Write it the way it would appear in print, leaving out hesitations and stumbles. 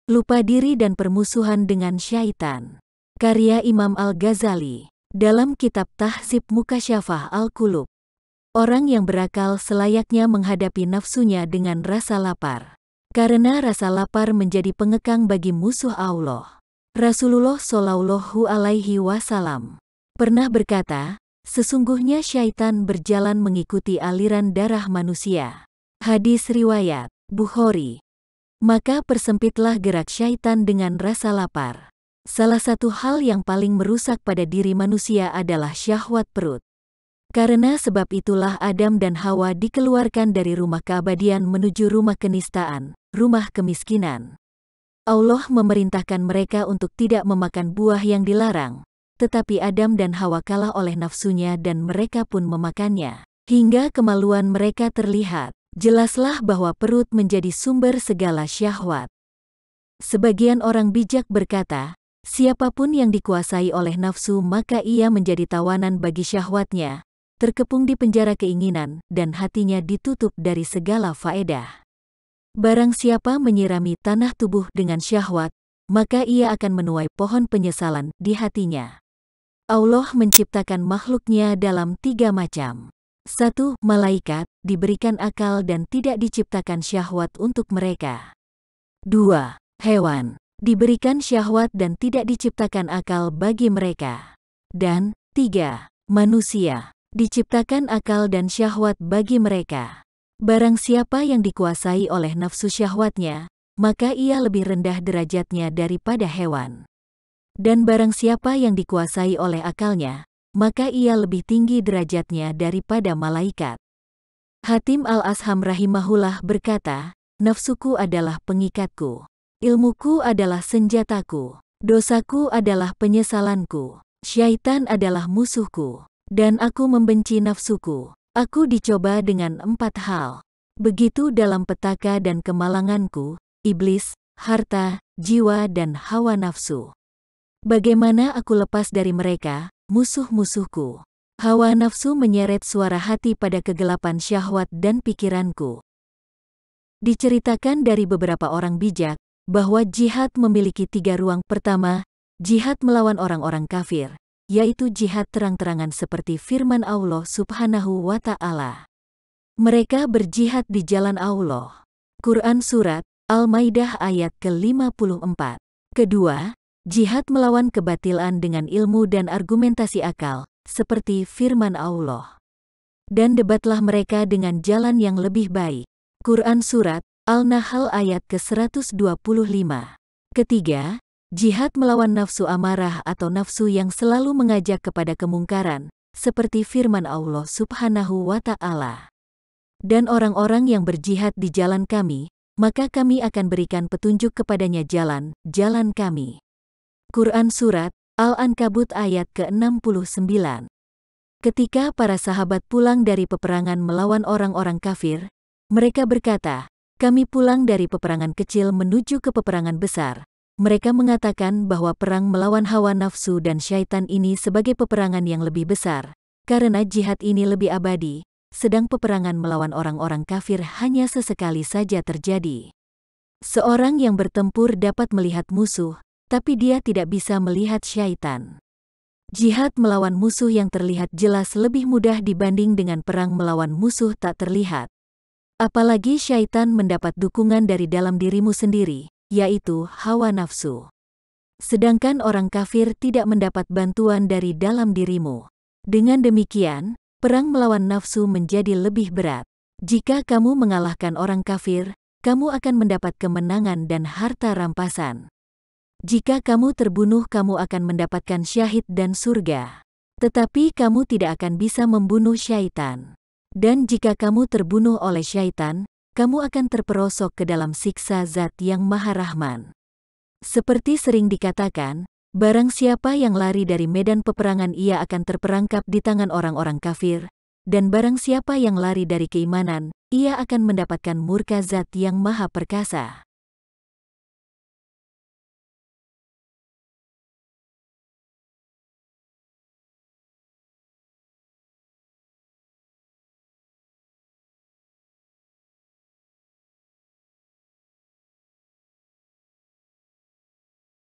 Lupa diri dan permusuhan dengan syaitan. Karya Imam Al-Ghazali. Dalam kitab Tahzib Mukasyafah Al-Qulub. Orang yang berakal selayaknya menghadapi nafsunya dengan rasa lapar. Karena rasa lapar menjadi pengekang bagi musuh Allah. Rasulullah Shallallahu Alaihi Wasallam pernah berkata, sesungguhnya syaitan berjalan mengikuti aliran darah manusia. Hadis riwayat Bukhari. Maka persempitlah gerak syaitan dengan rasa lapar. Salah satu hal yang paling merusak pada diri manusia adalah syahwat perut. Karena sebab itulah Adam dan Hawa dikeluarkan dari rumah keabadian menuju rumah kenistaan, rumah kemiskinan. Allah memerintahkan mereka untuk tidak memakan buah yang dilarang, tetapi Adam dan Hawa kalah oleh nafsunya dan mereka pun memakannya. Hingga kemaluan mereka terlihat, jelaslah bahwa perut menjadi sumber segala syahwat. Sebagian orang bijak berkata, siapapun yang dikuasai oleh nafsu maka ia menjadi tawanan bagi syahwatnya, terkepung di penjara keinginan, dan hatinya ditutup dari segala faedah. Barang siapa menyirami tanah tubuh dengan syahwat, maka ia akan menuai pohon penyesalan di hatinya. Allah menciptakan makhluknya dalam 3 macam. 1. Malaikat, diberikan akal dan tidak diciptakan syahwat untuk mereka. 2. Hewan, diberikan syahwat dan tidak diciptakan akal bagi mereka. Dan 3. Manusia, diciptakan akal dan syahwat bagi mereka. Barang siapa yang dikuasai oleh nafsu syahwatnya, maka ia lebih rendah derajatnya daripada hewan. Dan barang siapa yang dikuasai oleh akalnya, maka ia lebih tinggi derajatnya daripada malaikat. Hatim Al-Asham rahimahullah berkata, nafsuku adalah pengikatku, ilmuku adalah senjataku, dosaku adalah penyesalanku, syaitan adalah musuhku, dan aku membenci nafsuku. Aku dicoba dengan 4 hal. Begitu dalam petaka dan kemalanganku, iblis, harta, jiwa dan hawa nafsu. Bagaimana aku lepas dari mereka, musuh-musuhku? Hawa nafsu menyeret suara hati pada kegelapan syahwat dan pikiranku. Diceritakan dari beberapa orang bijak, bahwa jihad memiliki 3 ruang. Pertama, jihad melawan orang-orang kafir, yaitu jihad terang-terangan seperti firman Allah Subhanahu wa Ta'ala. Mereka berjihad di jalan Allah. Quran Surat Al-Maidah ayat ke-54. Kedua, jihad melawan kebatilan dengan ilmu dan argumentasi akal, seperti firman Allah. Dan debatlah mereka dengan jalan yang lebih baik. Quran Surat Al-Nahl ayat ke-125. Ketiga, jihad melawan nafsu amarah atau nafsu yang selalu mengajak kepada kemungkaran, seperti firman Allah Subhanahu wa Ta'ala. Dan orang-orang yang berjihad di jalan kami, maka kami akan berikan petunjuk kepadanya jalan kami. Quran Surat Al-Ankabut ayat ke-69. Ketika para sahabat pulang dari peperangan melawan orang-orang kafir, mereka berkata, kami pulang dari peperangan kecil menuju ke peperangan besar. Mereka mengatakan bahwa perang melawan hawa nafsu dan syaitan ini sebagai peperangan yang lebih besar, karena jihad ini lebih abadi, sedang peperangan melawan orang-orang kafir hanya sesekali saja terjadi. Seorang yang bertempur dapat melihat musuh, tapi dia tidak bisa melihat syaitan. Jihad melawan musuh yang terlihat jelas lebih mudah dibanding dengan perang melawan musuh tak terlihat. Apalagi syaitan mendapat dukungan dari dalam dirimu sendiri, yaitu hawa nafsu. Sedangkan orang kafir tidak mendapat bantuan dari dalam dirimu. Dengan demikian, perang melawan nafsu menjadi lebih berat. Jika kamu mengalahkan orang kafir, kamu akan mendapat kemenangan dan harta rampasan. Jika kamu terbunuh, kamu akan mendapatkan syahid dan surga. Tetapi kamu tidak akan bisa membunuh syaitan. Dan jika kamu terbunuh oleh syaitan, kamu akan terperosok ke dalam siksa Zat yang Maha Rahman. Seperti sering dikatakan, barang siapa yang lari dari medan peperangan ia akan terperangkap di tangan orang-orang kafir, dan barang siapa yang lari dari keimanan, ia akan mendapatkan murka Zat yang Maha Perkasa.